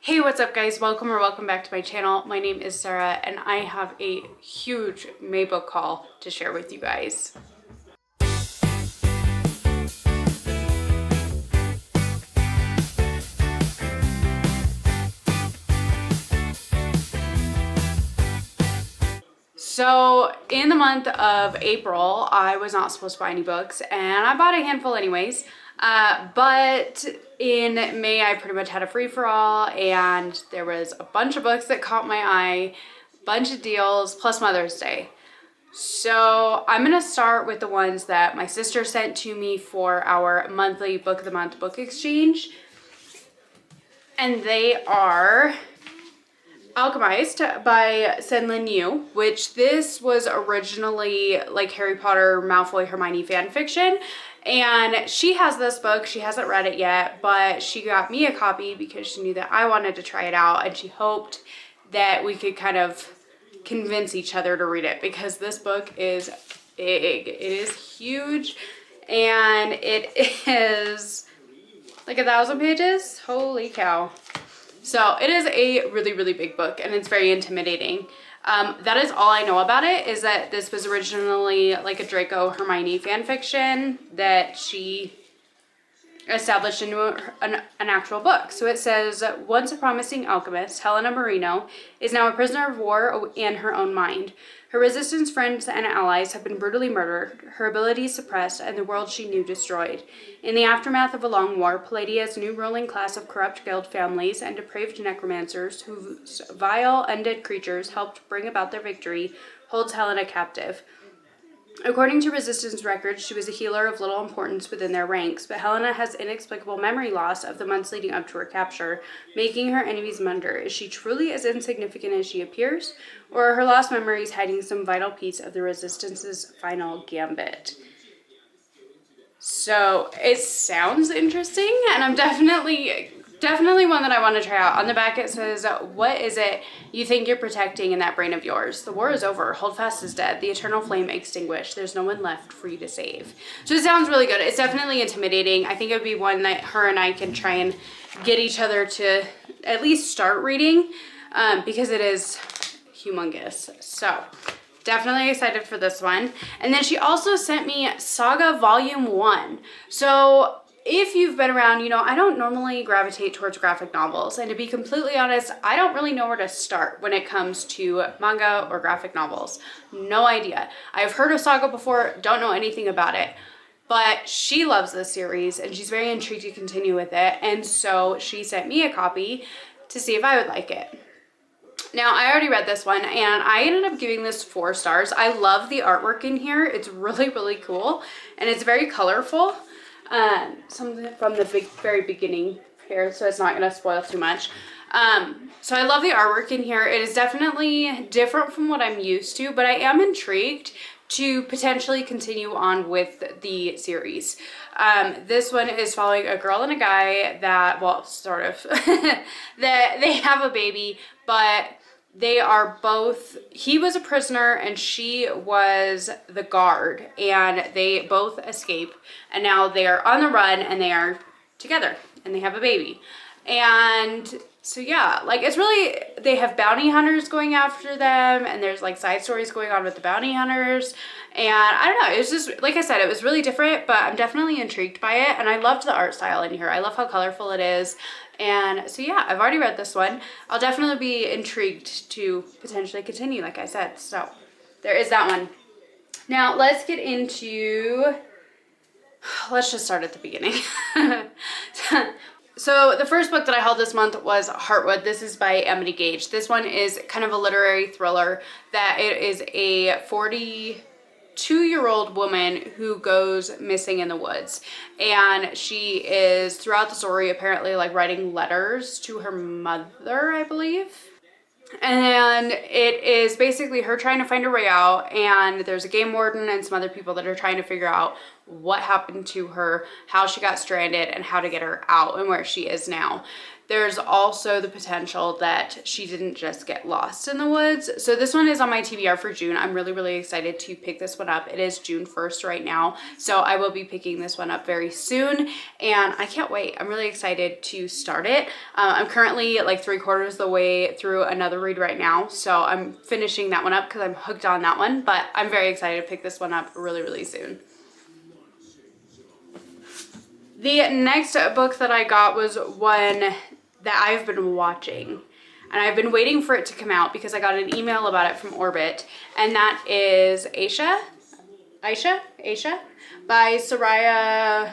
Hey, what's up guys? Welcome back to my channel. My name is Sarah and I have a huge May book haul to share with you guys. So in the month of April, I was not supposed to buy any books and I bought a handful anyways. But in May, I pretty much had a free-for-all and there was a bunch of books that caught my eye, bunch of deals, plus Mother's Day. So I'm gonna start with the ones that my sister sent to me for our monthly book of the month book exchange. And they are Alchemized by Senlin Yu, which this was originally like Harry Potter, Malfoy, Hermione fan fiction. And she has this book. She hasn't read it yet, but she got me a copy because she knew that I wanted to try it out and she hoped that we could kind of convince each other to read it because this book is big. It is huge and it is like 1,000 pages. Holy cow. So it is a really big book and it's very intimidating. That is all I know about it, is that this was originally like a Draco Hermione fan fiction that she established into an actual book. So it says, once a promising alchemist, Helena Marino is now a prisoner of war in her own mind. Her resistance friends and allies have been brutally murdered, her abilities suppressed, and the world she knew destroyed. In the aftermath of a long war, Palladia's new ruling class of corrupt guild families and depraved necromancers, whose vile undead creatures helped bring about their victory, holds Helena captive. According to Resistance records, she was a healer of little importance within their ranks, but Helena has inexplicable memory loss of the months leading up to her capture, making her enemies wonder, is she truly as insignificant as she appears, or are her lost memories hiding some vital piece of the Resistance's final gambit? So it sounds interesting, and I'm definitely one that I want to try out. On the back it says, what is it you think you're protecting in that brain of yours? The war is over. Holdfast is dead. The eternal flame extinguished. There's no one left for you to save. So it sounds really good. It's definitely intimidating. I think it would be one that her and I can try and get each other to at least start reading because it is humongous. So definitely excited for this one. And then she also sent me Saga Volume 1. So if you've been around, you know, I don't normally gravitate towards graphic novels. And to be completely honest, I don't really know where to start when it comes to manga or graphic novels. No idea. I've heard of Saga before, don't know anything about it. But she loves this series and she's very intrigued to continue with it. And so she sent me a copy to see if I would like it. Now, I already read this one and I ended up giving this 4 stars. I love the artwork in here. It's really cool and it's very colorful. Something from the very beginning here, so it's not going to spoil too much. So I love the artwork in here. It is definitely different from what I'm used to, but I am intrigued to potentially continue on with the series. This one is following a girl and a guy that, well, sort of, that they have a baby, but they are both, he was a prisoner and she was the guard, and they both escape and now they are on the run and they are together and they have a baby. And so yeah, like it's really, they have bounty hunters going after them and there's like side stories going on with the bounty hunters. And I don't know, it was just, like I said, it was really different, but I'm definitely intrigued by it. And I loved the art style in here. I love how colorful it is. And so yeah, I've already read this one. I'll definitely be intrigued to potentially continue, like I said. So there is that one. Now let's get into, let's just start at the beginning. So the first book that I held this month was Heartwood. This is by Emily Gage. This one is kind of a literary thriller that it is a 42-year-old woman who goes missing in the woods. And she is, throughout the story, apparently like writing letters to her mother, I believe. And it is basically her trying to find her way out, and there's a game warden and some other people that are trying to figure out what happened to her, how she got stranded, and how to get her out and where she is now. there's also the potential that she didn't just get lost in the woods. So this one is on my TBR for June. I'm really, really excited to pick this one up. It is June 1st right now, so I will be picking this one up very soon, and I can't wait. I'm really excited to start it. I'm currently like 3/4 of the way through another read right now, so I'm finishing that one up because I'm hooked on that one, but I'm very excited to pick this one up really, really soon. The next book that I got was one that I've been watching, and I've been waiting for it to come out because I got an email about it from Orbit, and that is Aisha by Soraya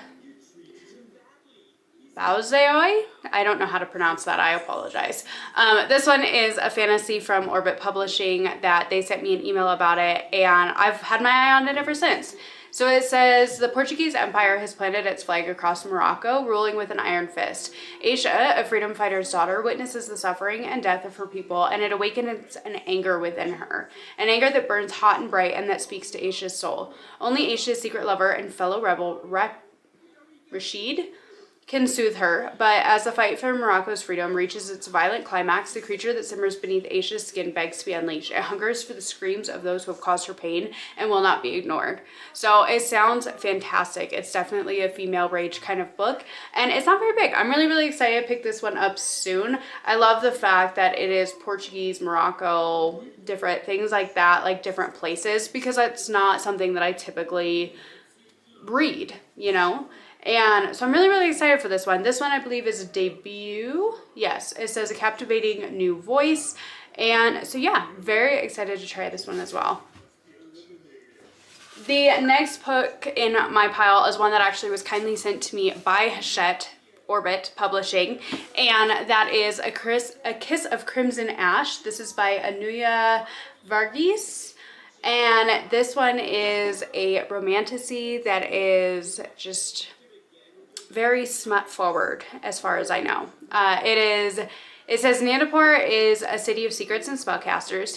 Bauzaoi. I don't know how to pronounce that. I apologize. This one is a fantasy from Orbit Publishing that they sent me an email about it, and I've had my eye on it ever since. So it says, the Portuguese Empire has planted its flag across Morocco, ruling with an iron fist. Aisha, a freedom fighter's daughter, witnesses the suffering and death of her people, and it awakens an anger within her. An anger that burns hot and bright and that speaks to Aisha's soul. Only Aisha's secret lover and fellow rebel, Rashid, can soothe her, but as the fight for Morocco's freedom reaches its violent climax, the creature that simmers beneath Aisha's skin begs to be unleashed. It hungers for the screams of those who have caused her pain and will not be ignored. So it sounds fantastic. It's definitely a female rage kind of book, and it's not very big. I'm really, really excited to pick this one up soon. I love the fact that it is Portuguese, Morocco, different things like that, like different places, because that's not something that I typically read, you know? And so I'm really, really excited for this one. This one I believe is a debut. Yes, it says a captivating new voice. And so yeah, very excited to try this one as well. The next book in my pile is one that actually was kindly sent to me by Hachette, Orbit Publishing, and that is A Kiss of Crimson Ash. This is by Anuya Varghese. And this one is a romantasy that is just very smut forward as far as I know. It says Nandapur is a city of secrets and spellcasters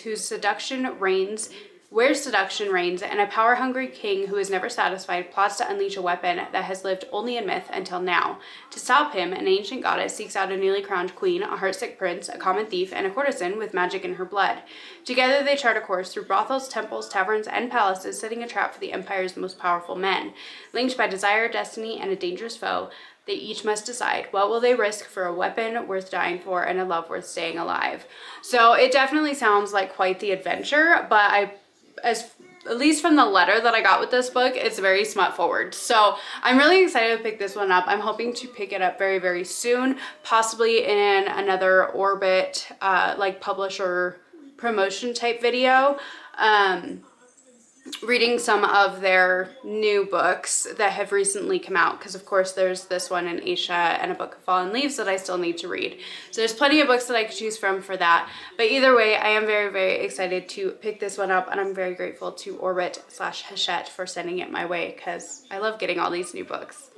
where seduction reigns, and a power-hungry king who is never satisfied plots to unleash a weapon that has lived only in myth until now. To stop him, an ancient goddess seeks out a newly crowned queen, a heartsick prince, a common thief, and a courtesan with magic in her blood. Together they chart a course through brothels, temples, taverns, and palaces, setting a trap for the empire's most powerful men. Linked by desire, destiny, and a dangerous foe, they each must decide what will they risk for a weapon worth dying for and a love worth staying alive. So it definitely sounds like quite the adventure, but at least from the letter that I got with this book, it's very smut forward. So I'm really excited to pick this one up. I'm hoping to pick it up very, very soon, possibly in another Orbit like publisher promotion type video. Reading some of their new books that have recently come out, because of course there's this one in Aisha and A Book of Fallen Leaves that I still need to read. So there's plenty of books that I could choose from for that. But either way, I am very, very excited to pick this one up, and I'm very grateful to Orbit/Hachette for sending it my way, because I love getting all these new books.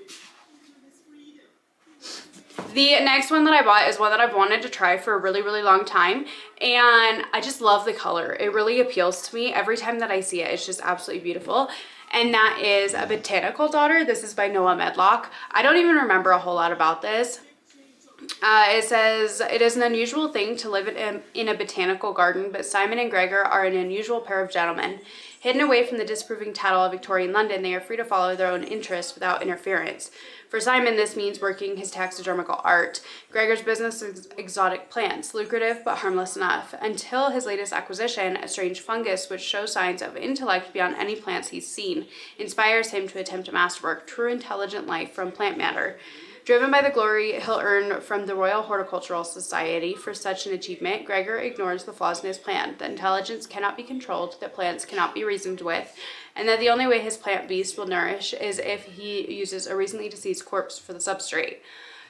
The next one that I bought is one that I've wanted to try for a really, really long time, and I just love the color. It really appeals to me. Every time that I see it, it's just absolutely beautiful, and that is A Botanical Daughter. This is by Noah Medlock. I don't even remember a whole lot about this. It says, it is an unusual thing to live in a botanical garden, but Simon and Gregor are an unusual pair of gentlemen. Hidden away from the disapproving tattle of Victorian London, they are free to follow their own interests without interference. For Simon, this means working his taxidermical art. Gregor's business is exotic plants, lucrative but harmless enough, until his latest acquisition, a strange fungus which shows signs of intellect beyond any plants he's seen, inspires him to attempt a masterwork, true intelligent life from plant matter. Driven by the glory he'll earn from the Royal Horticultural Society for such an achievement, Gregor ignores the flaws in his plan, that intelligence cannot be controlled, that plants cannot be reasoned with, and that the only way his plant beast will nourish is if he uses a recently deceased corpse for the substrate.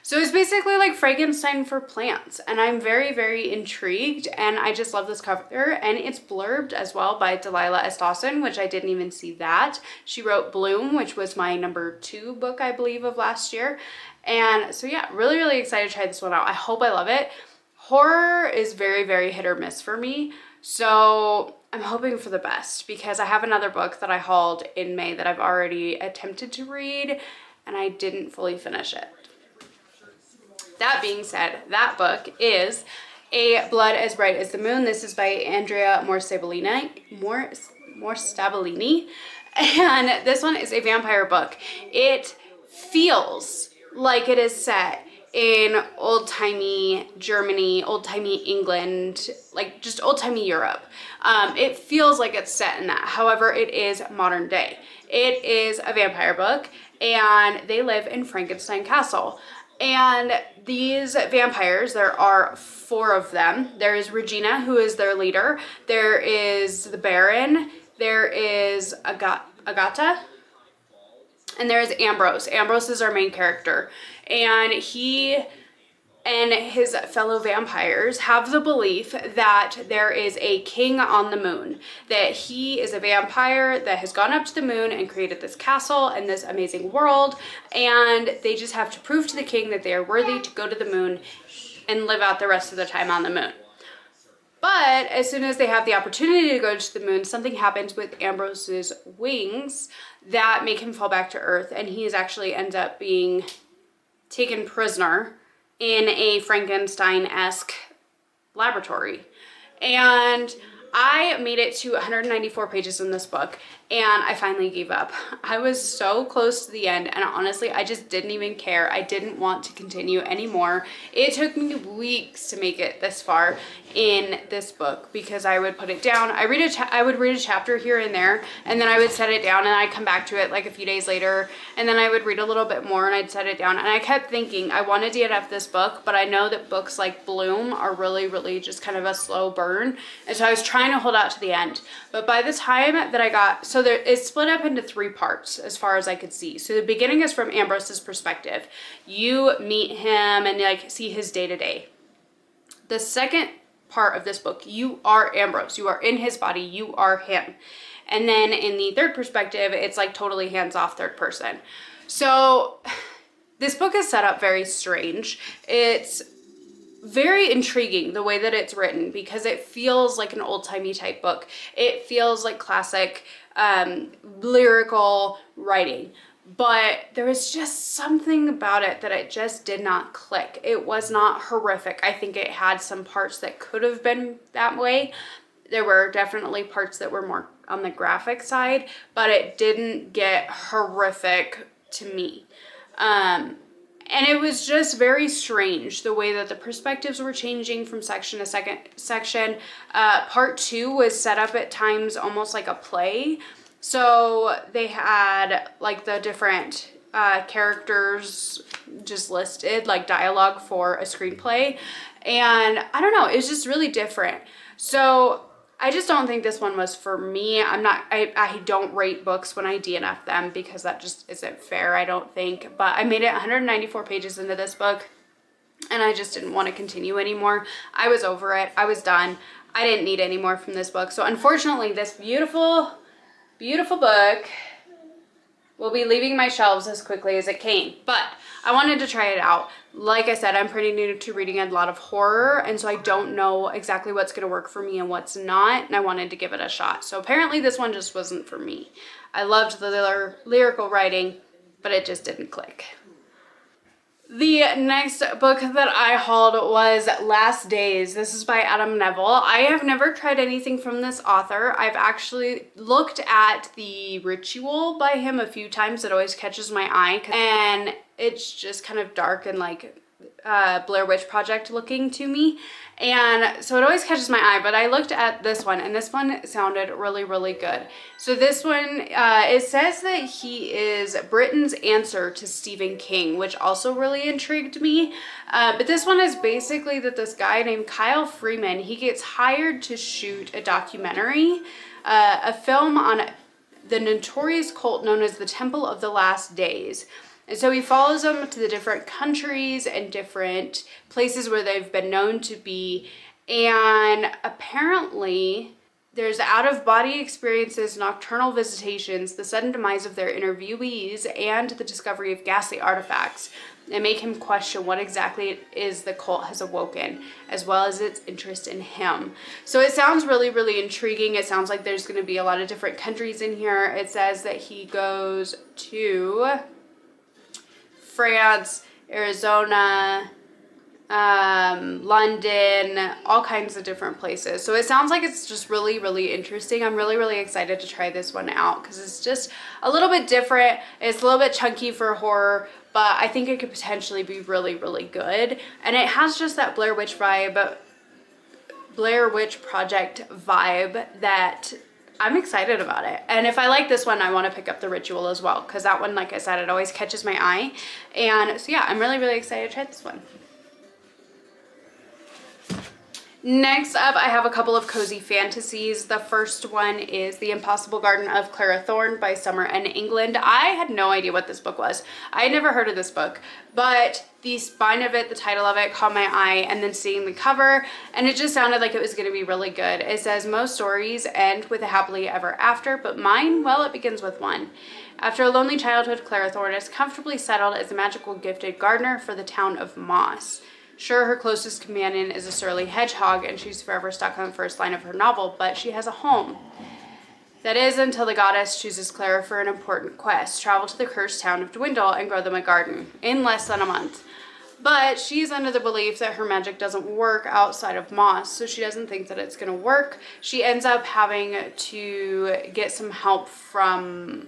So it's basically like Frankenstein for plants, and I'm very, very intrigued, and I just love this cover, and it's blurbed as well by Delilah S. Dawson, which I didn't even see that. She wrote Bloom, which was my #2 book, I believe, of last year, and so yeah, really, really excited to try this one out. I hope I love it. Horror is very, very hit or miss for me, so I'm hoping for the best, because I have another book that I hauled in May that I've already attempted to read, and I didn't fully finish it. That being said, that book is A Blood as Bright as the Moon. This is by Andrea Morstabilini. And this one is a vampire book. It feels like it is set in old-timey Germany, old-timey England, like just old-timey Europe. It feels like it's set in that. However, it is modern day. It is a vampire book, and they live in Frankenstein Castle. And these vampires, there are 4 of them. There is Regina, who is their leader. There is the Baron. There is Agata. And there is Ambrose. Ambrose is our main character. And he and his fellow vampires have the belief that there is a king on the moon, that he is a vampire that has gone up to the moon and created this castle and this amazing world, and they just have to prove to the king that they are worthy to go to the moon and live out the rest of the time on the moon. But as soon as they have the opportunity to go to the moon, something happens with Ambrose's wings that make him fall back to Earth, and he actually ends up being taken prisoner in a Frankenstein-esque laboratory. And I made it to 194 pages in this book, and I finally gave up. I was so close to the end, and honestly, I just didn't even care. I didn't want to continue anymore. It took me weeks to make it this far in this book because I would put it down. I would read a chapter here and there, and then I would set it down, and I'd come back to it like a few days later, and then I would read a little bit more, and I'd set it down. And I kept thinking I want to DNF this book, but I know that books like Bloom are really, really just kind of a slow burn, and so I was trying to hold out to the end. But by the time that I got, so there, it's split up into 3 parts as far as I could see. So the beginning is from Ambrose's perspective. You meet him and like see his day-to-day. The second part of this book, you are Ambrose. You are in his body. You are him. And then in the third perspective, it's like totally hands-off third person. So this book is set up very strange. It's very intriguing the way that it's written because it feels like an old-timey type book. It feels like classic lyrical writing, but there was just something about it that it just did not click. It was not horrific. I think it had some parts that could have been that way. There were definitely parts that were more on the graphic side, but it didn't get horrific to me. And it was just very strange the way that the perspectives were changing from section to section. Part 2 was set up at times almost like a play. So they had like the different characters just listed, like dialogue for a screenplay. And I don't know, it was just really different. So I just don't think this one was for me. I don't rate books when I DNF them because that just isn't fair, I don't think. But I made it 194 pages into this book and I just didn't want to continue anymore. I was over it. I was done. I didn't need any more from this book. So unfortunately, this beautiful, beautiful book will be leaving my shelves as quickly as it came. But I wanted to try it out. Like I said, I'm pretty new to reading a lot of horror, and so I don't know exactly what's going to work for me and what's not, and I wanted to give it a shot. So apparently this one just wasn't for me. I loved the lyrical writing, but it just didn't click. The next book that I hauled was Last Days. This is by Adam Neville. I have never tried anything from this author. I've actually looked at The Ritual by him a few times. It always catches my eye, and it's just kind of dark and like Blair Witch Project looking to me, and so it always catches my eye. But I looked at this one, and this one sounded really, really good. So this one, it says that he is Britain's answer to Stephen King, which also really intrigued me. But this one is basically that this guy named Kyle Freeman, he gets hired to shoot a documentary, a film on the notorious cult known as the Temple of the Last Days. And so he follows them to the different countries and different places where they've been known to be. And apparently there's out-of-body experiences, nocturnal visitations, the sudden demise of their interviewees, and the discovery of ghastly artifacts that make him question what exactly it is the cult has awoken, as well as its interest in him. So it sounds really, really intriguing. It sounds like there's going to be a lot of different countries in here. It says that he goes to France, Arizona, London, all kinds of different places. So it sounds like it's just really, really interesting. I'm really, really excited to try this one out because it's just a little bit different. It's a little bit chunky for horror, but I think it could potentially be really, really good. And it has just that Blair Witch vibe, Blair Witch Project vibe that I'm excited about it. And if I like this one, I want to pick up The Ritual as well because that one, like I said, it always catches my eye. And so yeah, I'm really, really excited to try this one. Next up, I have a couple of cozy fantasies. The first one is The Impossible Garden of Clara Thorne by Summer in England. I had no idea what this book was. I had never heard of this book, but the spine of it, the title of it, caught my eye, and then seeing the cover, and it just sounded like it was going to be really good. It says, most stories end with a happily ever after, but mine, well, it begins with one. After a lonely childhood, Clara Thorne is comfortably settled as a magical gifted gardener for the town of Moss. Sure, her closest companion is a surly hedgehog, and she's forever stuck on the first line of her novel, but she has a home. That is until the goddess chooses Clara for an important quest, travel to the cursed town of Dwindle and grow them a garden in less than a month. But she's under the belief that her magic doesn't work outside of Moss, so she doesn't think that it's going to work. She ends up having to get some help from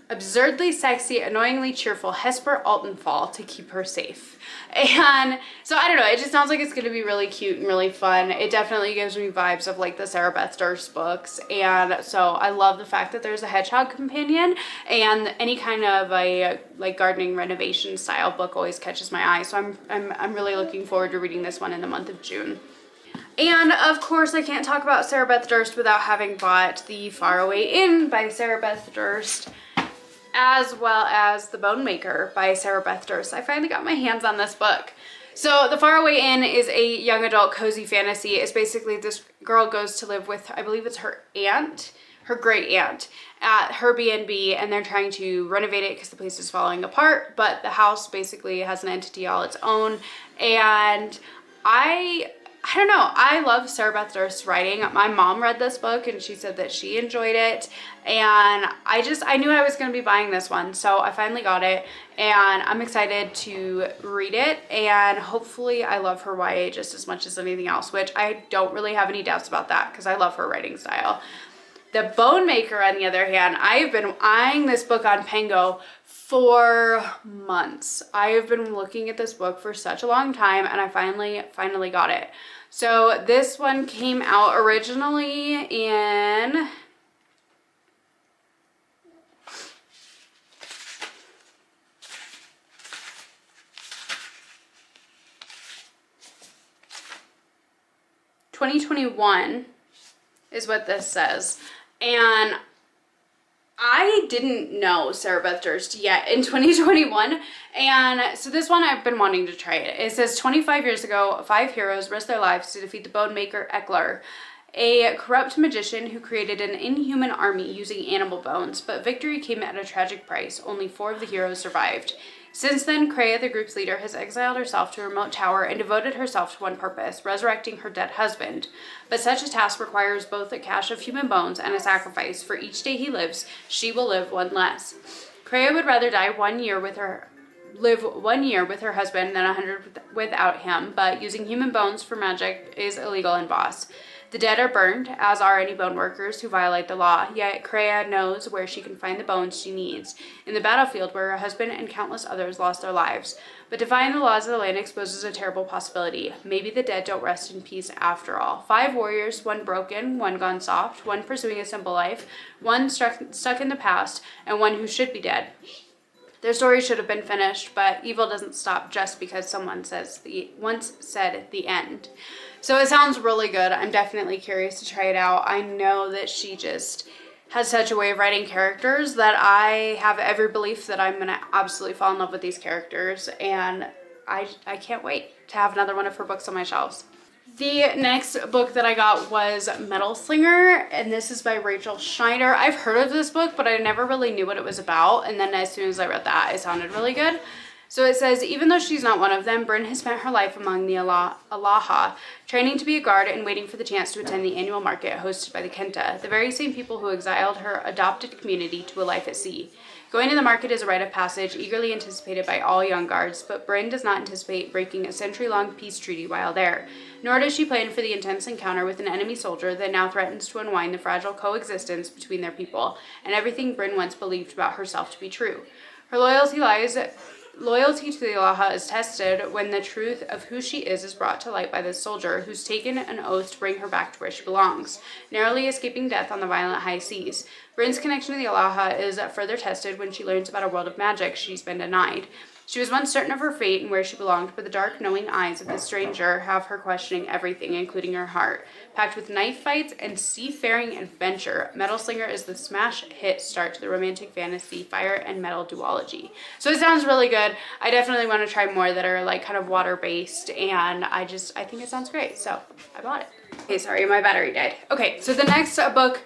absurdly sexy, annoyingly cheerful Hesper Altenfall to keep her safe. And so I don't know, it just sounds like it's going to be really cute and really fun. It definitely gives me vibes of like the Sarah Beth Durst books, and so I love the fact that there's a hedgehog companion, and any kind of a like gardening renovation style book always catches my eye. So I'm really looking forward to reading this one in the month of June. And of course, I can't talk about Sarah Beth Durst without having bought The Faraway Inn by Sarah Beth Durst, as well as The Bone Maker by Sarah Beth Durst. I finally got my hands on this book. So The Faraway Inn is a young adult cozy fantasy. It's basically this girl goes to live with, I believe it's her aunt, her great aunt, at her B&B, and they're trying to renovate it because the place is falling apart, but the house basically has an entity all its own. And I don't know, I love Sarah Beth Durst's writing. My mom read this book and she said that she enjoyed it, and I knew I was going to be buying this one, so I finally got it, and I'm excited to read it, and hopefully I love her YA just as much as anything else, which I don't really have any doubts about that because I love her writing style. The Bone Maker, on the other hand, I've been eyeing this book on Pengo for months. I have been looking at this book for such a long time, and I finally got it. So this one came out originally in (2021) is what this says. And I didn't know Sarah Beth Durst yet in 2021, and so this one I've been wanting to try it. It says 25 years ago, 5 heroes risked their lives to defeat the Bone Maker Eckler, a corrupt magician who created an inhuman army using animal bones, but victory came at a tragic price. Only 4 of the heroes survived. Since then, Kreia, the group's leader, has exiled herself to a remote tower and devoted herself to one purpose, resurrecting her dead husband. But such a task requires both a cache of human bones and a sacrifice. For each day he lives, she will live one less. Kreia would rather live 1 year with her husband than 100 without him, but using human bones for magic is illegal in Voss. The dead are burned, as are any bone workers who violate the law, yet Kreia knows where she can find the bones she needs, in the battlefield where her husband and countless others lost their lives. But defying the laws of the land exposes a terrible possibility. Maybe the dead don't rest in peace after all. 5 warriors, 1 broken, 1 gone soft, 1 pursuing a simple life, 1 stuck in the past, and 1 who should be dead. Their story should have been finished, but evil doesn't stop just because someone once said the end. So it sounds really good. I'm definitely curious to try it out. I know that she just has such a way of writing characters that I have every belief that I'm going to absolutely fall in love with these characters, and I can't wait to have another one of her books on my shelves. The next book that I got was Metal Slinger, and this is by Rachel Schneider. I've heard of this book, but I never really knew what it was about, and then as soon as I read that, it sounded really good. So it says, even though she's not one of them, Bryn has spent her life among the Alaha, training to be a guard and waiting for the chance to attend the annual market hosted by the Kenta, the very same people who exiled her adopted community to a life at sea. Going to the market is a rite of passage, eagerly anticipated by all young guards, but Brynn does not anticipate breaking a century-long peace treaty while there. Nor does she plan for the intense encounter with an enemy soldier that now threatens to unwind the fragile coexistence between their people, and everything Brynn once believed about herself to be true. Her loyalty to the Alaha is tested when the truth of who she is brought to light by this soldier who's taken an oath to bring her back to where she belongs, narrowly escaping death on the violent high seas. Brynn's connection to the Alaha is further tested when she learns about a world of magic she's been denied. She was once certain of her fate and where she belonged, but the dark, knowing eyes of the stranger have her questioning everything, including her heart. Packed with knife fights and seafaring adventure, Metal Slinger is the smash hit start to the romantic fantasy fire and metal duology. So it sounds really good. I definitely want to try more that are like kind of water-based, and I think it sounds great, so I bought it. Okay, sorry, my battery died. Okay, so the next book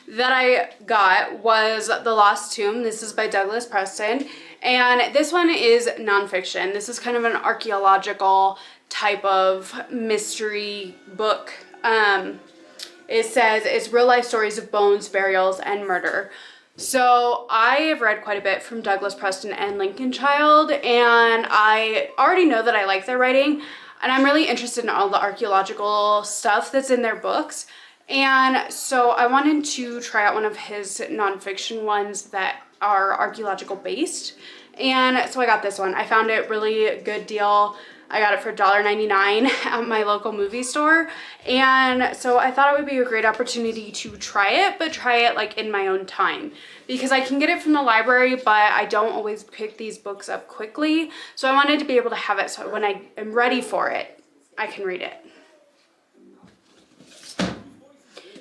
that I got was The Lost Tomb. This is by Douglas Preston, and this one is nonfiction. This is kind of an archaeological type of mystery book. It says it's real life stories of bones, burials, and murder. So I have read quite a bit from Douglas Preston and Lincoln Child, and I already know that I like their writing, and I'm really interested in all the archaeological stuff that's in their books. And so I wanted to try out one of his nonfiction ones that are archaeological based. And so I got this one. I found it really good deal. I got it for $1.99 at my local movie store. And so I thought it would be a great opportunity to try it, but try it like in my own time. Because I can get it from the library, but I don't always pick these books up quickly. So I wanted to be able to have it so when I am ready for it, I can read it.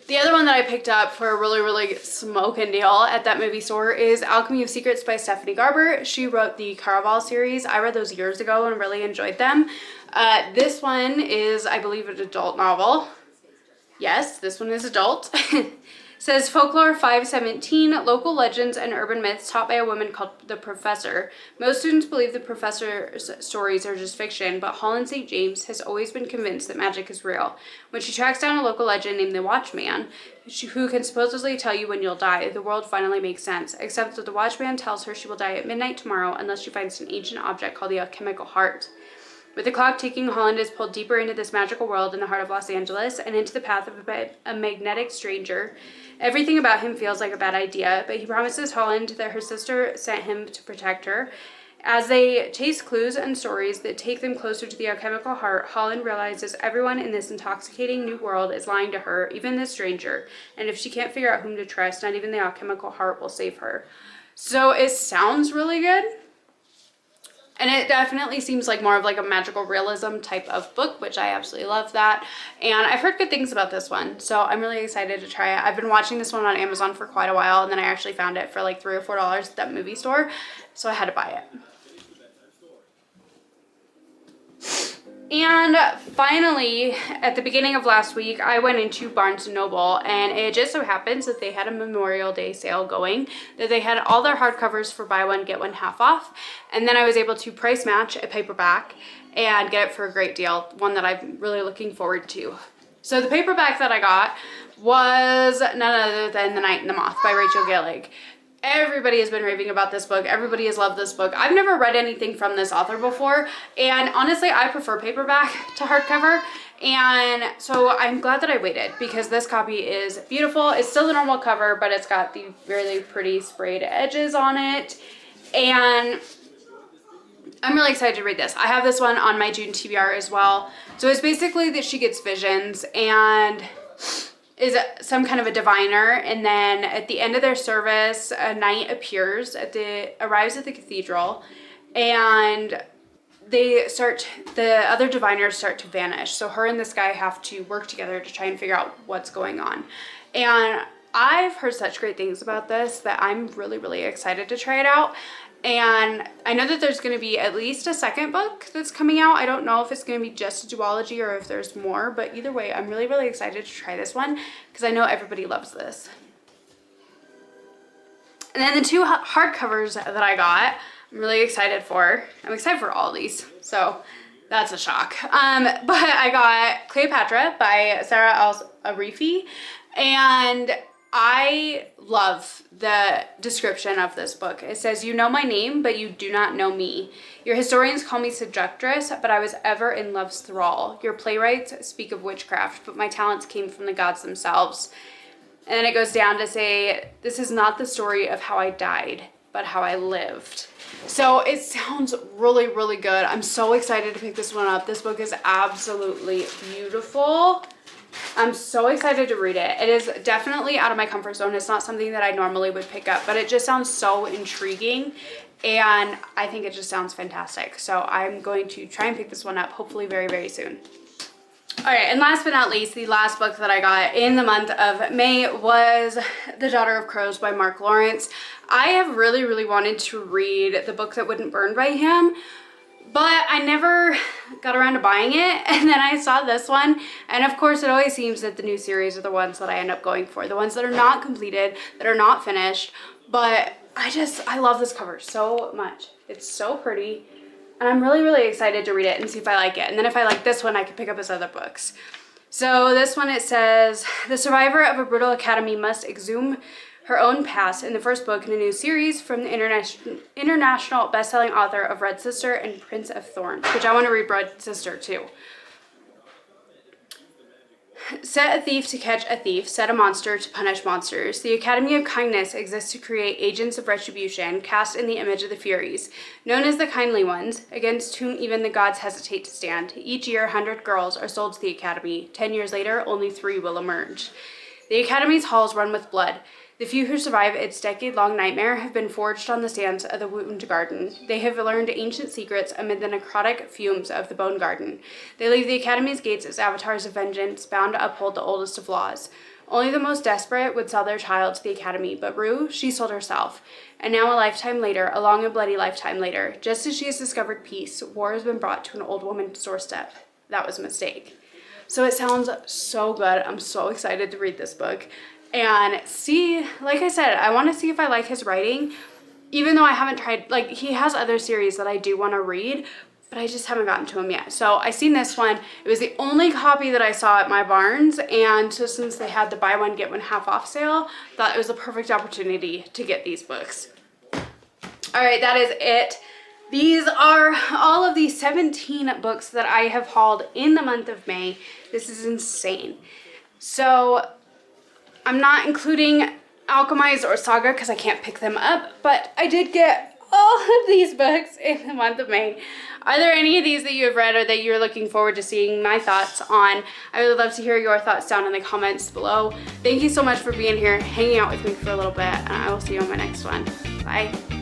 The other one that I picked up for a really smoking deal at that movie store is Alchemy of Secrets by Stephanie Garber. She wrote the Caraval series. I read those years ago and really enjoyed them. This one is, I believe, an adult novel. Yes, this one is adult. Says Folklore 517, local legends and urban myths taught by a woman called the Professor. Most students believe the professor's stories are just fiction, but Holland St. James has always been convinced that magic is real. When she tracks down a local legend named the Watchman, who can supposedly tell you when you'll die, the world finally makes sense, except that the Watchman tells her she will die at midnight tomorrow unless she finds an ancient object called the alchemical heart. With the clock ticking, Holland is pulled deeper into this magical world in the heart of Los Angeles and into the path of a magnetic stranger. Everything about him feels like a bad idea, but he promises Holland that her sister sent him to protect her. As they chase clues and stories that take them closer to the alchemical heart, Holland realizes everyone in this intoxicating new world is lying to her, even this stranger. And if she can't figure out whom to trust, not even the alchemical heart will save her. So it sounds really good. And it definitely seems like more of like a magical realism type of book, which I absolutely love that. And I've heard good things about this one, so I'm really excited to try it. I've been watching this one on Amazon for quite a while, and then I actually found it for like $3 or $4 at that movie store, so I had to buy it. And finally, at the beginning of last week, I went into Barnes & Noble, and it just so happens that they had a Memorial Day sale going, that they had all their hardcovers for buy one, get one half off, and then I was able to price match a paperback and get it for a great deal, one that I'm really looking forward to. So the paperback that I got was none other than The Night and the Moth by Rachel Gillig. Everybody has been raving about this book. Everybody has loved this book. I've never read anything from this author before, and honestly, I prefer paperback to hardcover, and so I'm glad that I waited because this copy is beautiful. It's still the normal cover, but it's got the really pretty sprayed edges on it, and I'm really excited to read this. I have this one on my June TBR as well. So it's basically that she gets visions and is some kind of a diviner, and then at the end of their service, a knight appears arrives at the cathedral, and the other diviners start to vanish. So her and this guy have to work together to try and figure out what's going on. And I've heard such great things about this that I'm really excited to try it out. And I know that there's going to be at least a second book that's coming out. I don't know if it's going to be just a duology or if there's more, but either way, I'm really excited to try this one because I know everybody loves this. And then the two hardcovers that I got, I'm really excited for. I'm excited for all these, so that's a shock. But I got Cleopatra by Sarah Al-Arifi, and I love the description of this book. It says, "You know my name, but you do not know me. Your historians call me seductress, but I was ever in love's thrall. Your playwrights speak of witchcraft, but my talents came from the gods themselves." And then it goes down to say, "This is not the story of how I died, but how I lived." So it sounds really, really good. I'm so excited to pick this one up. This book is absolutely beautiful. I'm so excited to read it. It is definitely out of my comfort zone. It's not something that I normally would pick up, but it just sounds so intriguing, and I think it just sounds fantastic. So I'm going to try and pick this one up hopefully very, very soon. All right, and last but not least, the last book that I got in the month of May was The Daughter of Crows by Mark Lawrence. I have really, really wanted to read The Book That Wouldn't Burn by him, but I never got around to buying it. And then I saw this one, and of course it always seems that the new series are the ones that I end up going for, the ones that are not completed, that are not finished. But I love this cover so much. It's so pretty, and I'm really, really excited to read it and see if I like it. And then if I like this one, I can pick up his other books. So this one, it says, "The survivor of a brutal academy must exhume her own past in the first book in a new series from the international best-selling author of Red Sister and Prince of Thorns," which I want to read Red Sister too. "Set a thief to catch a thief, set a monster to punish monsters. The Academy of Kindness exists to create agents of retribution cast in the image of the Furies, known as the Kindly Ones, against whom even the gods hesitate to stand. Each year, 100 girls are sold to the Academy. 10 years later, only 3 will emerge. The Academy's halls run with blood. The few who survive its decade-long nightmare have been forged on the sands of the Wound Garden. They have learned ancient secrets amid the necrotic fumes of the Bone Garden. They leave the Academy's gates as avatars of vengeance, bound to uphold the oldest of laws. Only the most desperate would sell their child to the Academy, but Rue, she sold herself. And now a lifetime later, a long and bloody lifetime later, just as she has discovered peace, war has been brought to an old woman's doorstep. That was a mistake." So it sounds so good. I'm so excited to read this book. And see, like I said, I want to see if I like his writing, even though I haven't tried, like, he has other series that I do want to read, but I just haven't gotten to him yet. So I seen this one. It was the only copy that I saw at my Barnes, and so since they had the buy one, get one half off sale, thought it was a perfect opportunity to get these books. All right, that is it. These are all of the 17 books that I have hauled in the month of May. This is insane. So I'm not including Alchemized or Saga because I can't pick them up, but I did get all of these books in the month of May. Are there any of these that you have read or that you're looking forward to seeing my thoughts on? I would love to hear your thoughts down in the comments below. Thank you so much for being here, hanging out with me for a little bit, and I will see you on my next one. Bye.